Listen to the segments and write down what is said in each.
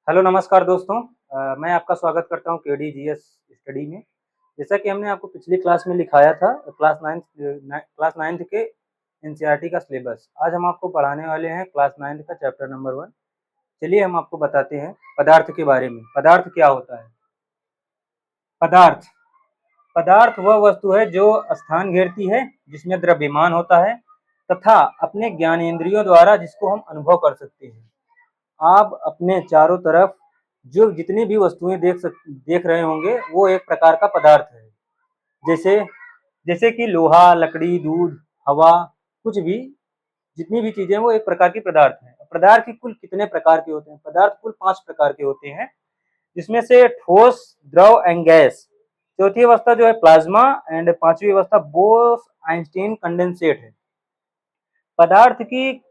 Hello नमस्कार दोस्तों। मैं आपका स्वागत करता हूँ केडीजीएस स्टडी में। जैसा कि हमने आपको पिछली क्लास में लिखाया था क्लास नाइन्थ के एनसीईआरटी का सिलेबस। आज हम आपको पढ़ाने वाले हैं क्लास नाइन्थ का चैप्टर नंबर 1। चलिए हम आपको बताते हैं पदार्थ के बारे में। पदार्थ क्या होता है? पदार्थ पदार्थ वह वस्तु है जो स्थान घेरती है, जिसमें द्रव्यमान होता है तथा अपने ज्ञानेंद्रियों द्वारा जिसको हम अनुभव कर सकते हैं। आप अपने चारों तरफ जो जितनी भी वस्तुएं देख रहे होंगे वो एक प्रकार का पदार्थ है। जैसे जैसे कि लोहा, लकड़ी, दूध, हवा, कुछ भी, जितनी भी चीजें वो एक प्रकार की पदार्थ है। पदार्थ की कुल कितने प्रकार के होते हैं? पदार्थ कुल 5 प्रकार के होते हैं, जिसमें से ठोस, द्रव एंड गैस, चौथी अवस्था जो है प्लाज्मा एंड पांचवी अवस्था बोस आइंस्टीन कंडेंसेट है। पदार्थ की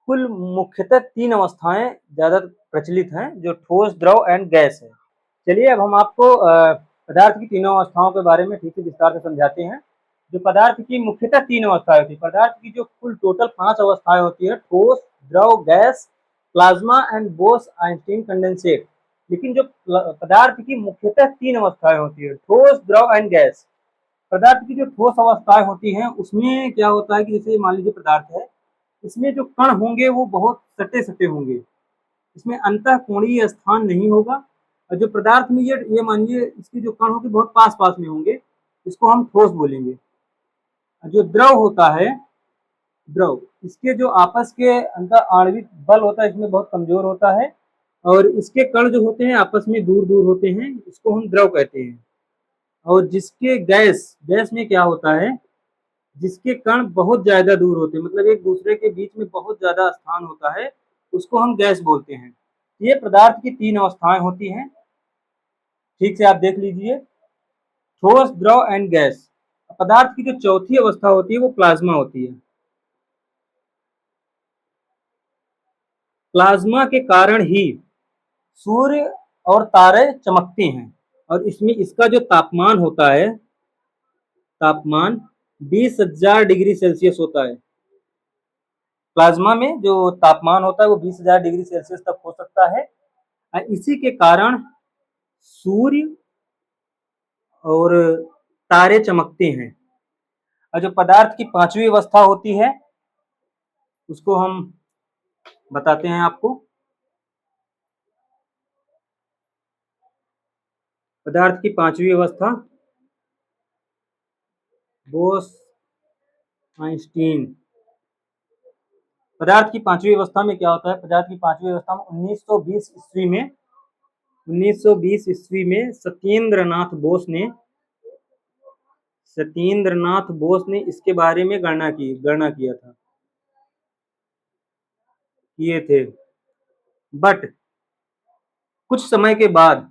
कुल मुख्यतः 3 अवस्थाएं ज्यादा प्रचलित हैं, जो ठोस, द्रव एंड गैस है। चलिए अब हम आपको पदार्थ की तीनों अवस्थाओं के बारे में ठीक से विस्तार से समझाते हैं। जो पदार्थ की मुख्यतः 3 अवस्थाएं होती है, पदार्थ की जो कुल टोटल 5 अवस्थाएं होती है, ठोस, द्रव, gas, plasma and boss Einstein condensate. लेकिन जो पदार्थ की मुख्यतः 3 अवस्थाएं होती है, ठोस, द्रव एंड गैस। पदार्थ की जो ठोस अवस्थाएं होती हैं उसमें क्या होता है कि जैसे मान लीजिए पदार्थ है, इसमें जो कण होंगे वो बहुत सटे सटे होंगे, इसमें अंतः कोणीय स्थान नहीं होगा। और जो पदार्थ में ये मानिए इसके जो कण होंगे बहुत पास पास में होंगे, इसको हम ठोस बोलेंगे। जो द्रव होता है, द्रव, इसके जो आपस के अंतर आणविक बल होता है इसमें बहुत कमजोर होता है, और इसके कण जो होते हैं आपस में दूर दूर होते हैं, इसको हम द्रव कहते हैं। और जिसके गैस गैस में क्या होता है, जिसके कण बहुत ज्यादा दूर होते हैं, मतलब एक दूसरे के बीच में बहुत ज्यादा स्थान होता है, उसको हम गैस बोलते हैं। ये पदार्थ की 3 अवस्थाएं होती हैं, ठीक से आप देख लीजिए, ठोस, द्रव एंड गैस। पदार्थ की जो चौथी अवस्था होती है वो प्लाज्मा होती है। प्लाज्मा के कारण ही सूर्य और तारे चमकते हैं, और इसमें इसका जो तापमान होता है, तापमान 20,000 डिग्री सेल्सियस होता है। प्लाज्मा में जो तापमान होता है वो 20,000 डिग्री सेल्सियस तक हो सकता है। इसी के कारण सूर्य और तारे चमकते हैं। और जो पदार्थ की 5वीं अवस्था होती है उसको हम बताते हैं आपको। पदार्थ की 5वीं अवस्था बोस आइंस्टीन। पदार्थ की 5वीं अवस्था में क्या होता है? पदार्थ की 5वीं अवस्था में 1920 ईस्वी में सत्येंद्र नाथ बोस ने इसके बारे में गणना किया था, किए थे। बट कुछ समय के बाद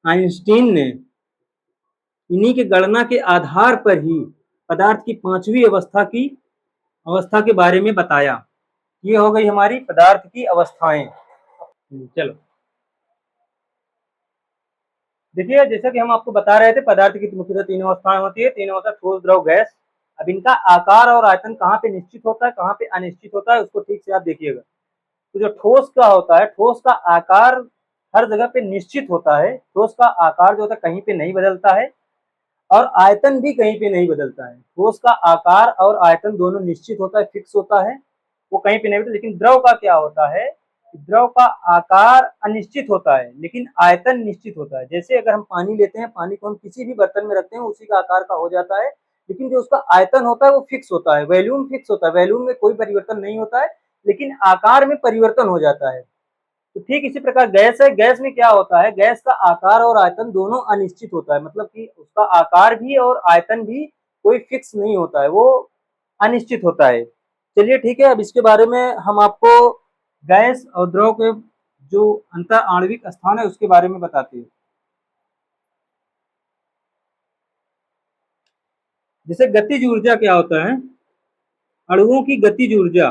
आइंस्टीन ने इन्हीं के गणना के आधार पर ही पदार्थ की 5वीं अवस्था के बारे में बताया। ये हो गई हमारी पदार्थ की अवस्थाएं। चलो देखिए, जैसा कि हम आपको बता रहे थे, पदार्थ की मुख्यतः 3 अवस्थाएं होती है। 3 अवस्था ठोस, द्रव, गैस। अब इनका आकार और आयतन कहाँ पे निश्चित होता है, कहाँ पे अनिश्चित होता है, उसको ठीक से आप देखिएगा। तो जो ठोस का होता है, ठोस का आकार हर जगह पे निश्चित होता है। ठोस का आकार जो होता है कहीं पे नहीं बदलता है, और आयतन भी कहीं पे नहीं बदलता है। ठोस का आकार और आयतन दोनों निश्चित होता है, फिक्स होता है, वो कहीं पे नहीं बदलता। लेकिन द्रव का क्या होता है, द्रव का आकार अनिश्चित होता है लेकिन आयतन निश्चित होता है। जैसे अगर हम पानी लेते हैं, पानी को हम किसी भी बर्तन में रखते हैं, उसी का आकार का हो जाता है, लेकिन जो उसका आयतन होता है वो फिक्स होता है, वॉल्यूम फिक्स होता है, वॉल्यूम में कोई परिवर्तन नहीं होता है, लेकिन आकार में परिवर्तन हो जाता है। तो ठीक इसी प्रकार गैस है। गैस में क्या होता है, गैस का आकार और आयतन दोनों अनिश्चित होता है, मतलब कि उसका आकार भी और आयतन भी कोई फिक्स नहीं होता है, वो अनिश्चित होता है। चलिए ठीक है, अब इसके बारे में हम आपको गैस और द्रव के जो अंतर आणविक स्थान है उसके बारे में बताते हैं। जैसे गतिज ऊर्जा क्या होता है, अणुओं की गतिज ऊर्जा,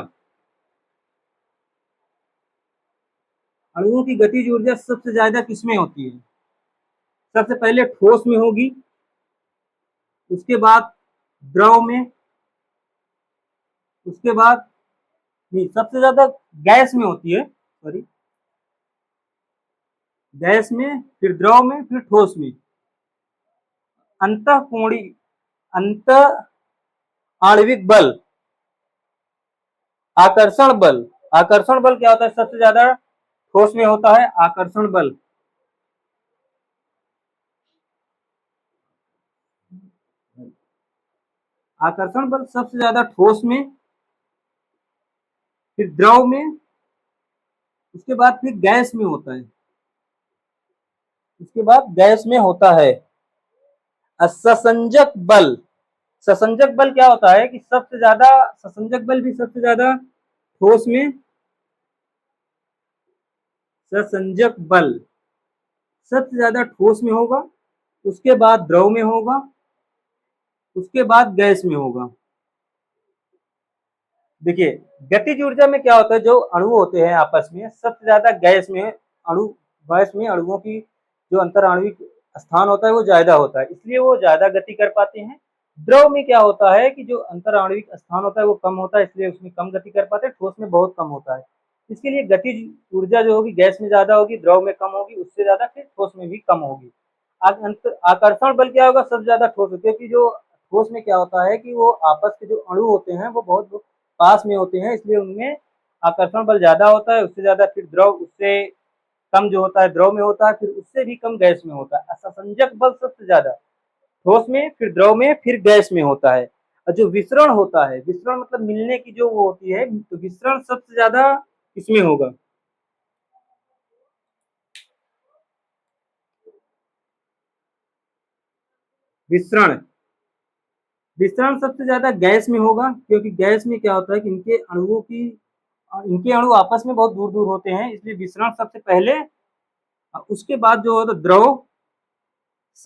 अणुओं की गतिज ऊर्जा सबसे ज्यादा किसमें होती है? सबसे पहले ठोस में होगी, उसके बाद द्रव में, उसके बाद नहीं, सबसे ज्यादा गैस में होती है, सॉरी, गैस में, फिर द्रव में, फिर ठोस में। अंतःकोणीय अंत आणविक बल, आकर्षण बल। आकर्षण बल क्या होता है? सबसे ज्यादा ठोस में होता है आकर्षण बल। आकर्षण बल सबसे ज्यादा ठोस में, फिर द्रव में, उसके बाद फिर गैस में होता है। उसके बाद गैस में होता है। ससंजक बल। ससंजक बल क्या होता है कि सबसे ज्यादा ससंजक बल भी सबसे ज्यादा ठोस में। ससंजक बल सबसे ज्यादा ठोस में होगा, उसके बाद द्रव में होगा, उसके बाद गैस में होगा। देखिए, गतिज ऊर्जा में क्या होता है? जो अणु होते हैं आपस में, सबसे ज्यादा गैस में अणुओं की जो अंतर आणविक स्थान होता है वो ज्यादा होता है, इसलिए वो ज्यादा गति कर पाते हैं। द्रव में क्या होता है कि जो अंतर आणविक स्थान होता है वो कम होता है, इसलिए उसमें कम गति कर पाते हैं। ठोस में बहुत कम होता है, इसके लिए गतिज ऊर्जा जो होगी गैस में ज्यादा होगी, द्रव में कम होगी, उससे ज्यादा फिर ठोस में भी कम होगी। आकर्षण बल क्या होगा? सबसे ज्यादा ठोस, क्योंकि जो ठोस में क्या होता है कि वो आपस के जो अणु होते हैं वो बहुत पास में होते हैं, इसलिए उनमें आकर्षण बल ज्यादा होता है। उससे ज्यादा फिर द्रव, उससे कम जो होता है द्रव में होता है, फिर उससे भी कम गैस में होता है। असंजक बल सबसे ज्यादा ठोस में, फिर द्रव में, फिर गैस में होता है। और जो विसरण होता है, विसरण मतलब मिलने की जो वो होती है, तो विसरण सबसे ज्यादा इसमें होगा। विसरण विसरण सबसे ज्यादा गैस में होगा, क्योंकि गैस में क्या होता है कि इनके अणु आपस में बहुत दूर दूर होते हैं, इसलिए विसरण सबसे पहले। उसके बाद जो होता है द्रव,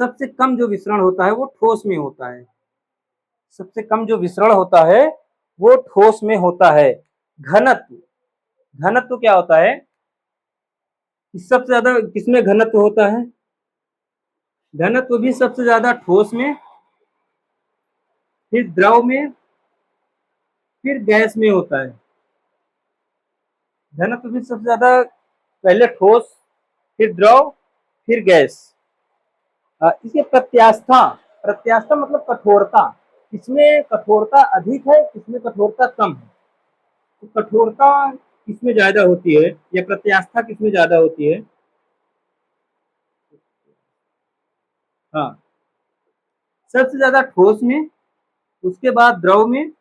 सबसे कम जो विसरण होता है वो ठोस में होता है। सबसे कम जो विसरण होता है वो ठोस में होता है। घनत्व घनत्व क्या होता है? सबसे ज्यादा किसमें घनत्व होता है? घनत्व भी सबसे ज्यादा ठोस में, फिर द्रव में, फिर गैस में होता है। घनत्व भी सबसे ज्यादा पहले ठोस, फिर द्रव, फिर गैस। इसके प्रत्यास्था प्रत्यास्था मतलब कठोरता, किसमें कठोरता अधिक है, किसमें कठोरता कम है। तो कठोरता किसमें ज्यादा होती है या प्रत्यास्था किसमें ज्यादा होती है? हाँ, सबसे ज्यादा ठोस में, उसके बाद द्रव में,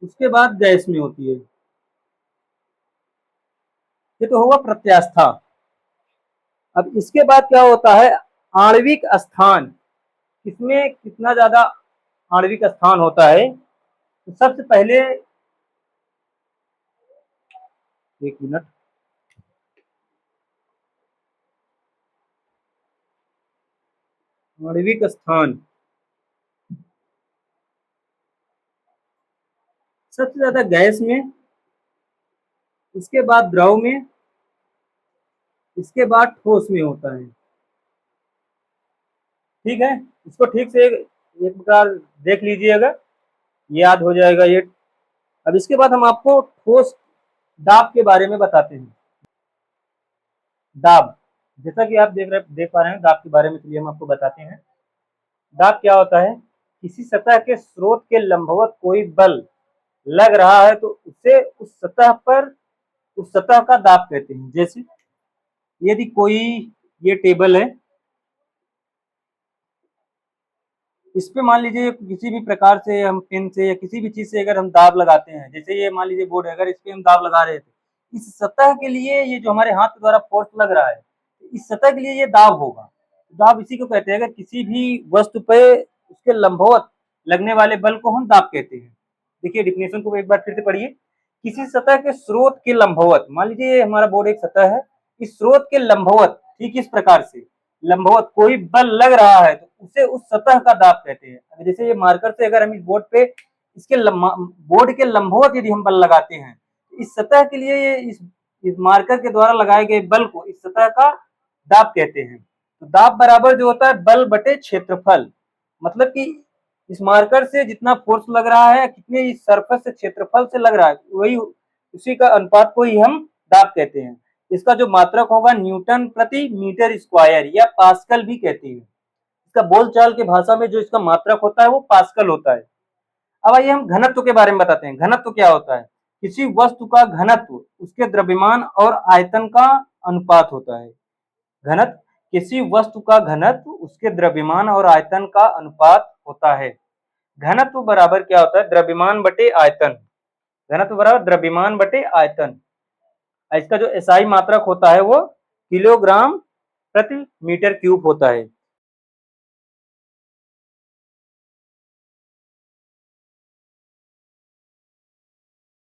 उसके बाद गैस में होती है। ये तो होगा प्रत्यास्था। अब इसके बाद क्या होता है? आणविक स्थान। किसमें कितना ज्यादा आणविक स्थान होता है? तो सबसे पहले, एक मिनट, आणविक स्थान सबसे ज्यादा गैस में, इसके बाद द्रव में, इसके बाद ठोस में होता है। ठीक है, इसको ठीक से एक बार देख लीजिएगा, याद हो जाएगा ये। अब इसके बाद हम आपको ठोस दाब के बारे में बताते हैं। दाब, जैसा कि आप देख पा रहे हैं, दाब के बारे में चलिए हम आपको बताते हैं। दाब क्या होता है? किसी सतह के स्रोत के लंबवत कोई बल लग रहा है तो उसे उस सतह का दाब कहते हैं। जैसे यदि कोई, ये टेबल है, इस पे मान लीजिए किसी भी प्रकार से हम पेन से या किसी भी चीज से अगर हम दाब लगाते हैं, जैसे ये मान लीजिए बोर्ड है, अगर इस पे हम दाब लगा रहे थे, इस सतह के लिए ये जो हमारे हाथ के द्वारा फोर्स लग रहा है, इस सतह के लिए ये दाब होगा। दाब इसी को कहते हैं, अगर किसी भी वस्तु पे उसके लंबवत लगने वाले बल को हम दाब कहते हैं। देखिए डिफिनेशन को एक बार फिर से पढ़िए। किसी सतह के स्रोत के लंबवत, मान लीजिए हमारा बोर्ड एक सतह है, इस स्रोत के लंबवत ठीक इस प्रकार से लंबवत कोई बल लग रहा है तो उसे उस सतह का दाब कहते हैं। जैसे ये मार्कर से अगर हम इस बोर्ड पे इसके बोर्ड के लंबवत यदि हम बल लगाते हैं, इस सतह के लिए ये इस मार्कर के द्वारा लगाए गए बल को इस सतह का दाब कहते हैं। तो दाब बराबर जो होता है बल बटे क्षेत्रफल, मतलब कि इस मार्कर से जितना फोर्स लग रहा है, कितने इस सरफेस से क्षेत्रफल से लग रहा है, वही उसी का अनुपात को ही हम दाब कहते हैं। इसका जो मात्रक होगा न्यूटन प्रति मीटर स्क्वायर या पास्कल भी कहती है। इसका बोलचाल के भाषा में जो इसका मात्रक होता है वो पास्कल होता है। अब आइए हम घनत्व के बारे में बताते हैं। घनत्व क्या होता है? किसी वस्तु का घनत्व उसके द्रव्यमान और आयतन का अनुपात होता है। घनत्व किसी वस्तु का घनत्व उसके द्रव्यमान और आयतन का अनुपात होता है। घनत्व बराबर क्या होता है? द्रव्यमान बटे आयतन। घनत्व बराबर द्रव्यमान बटे आयतन। इसका जो एसआई मात्रक होता है वो किलोग्राम प्रति मीटर क्यूब होता है।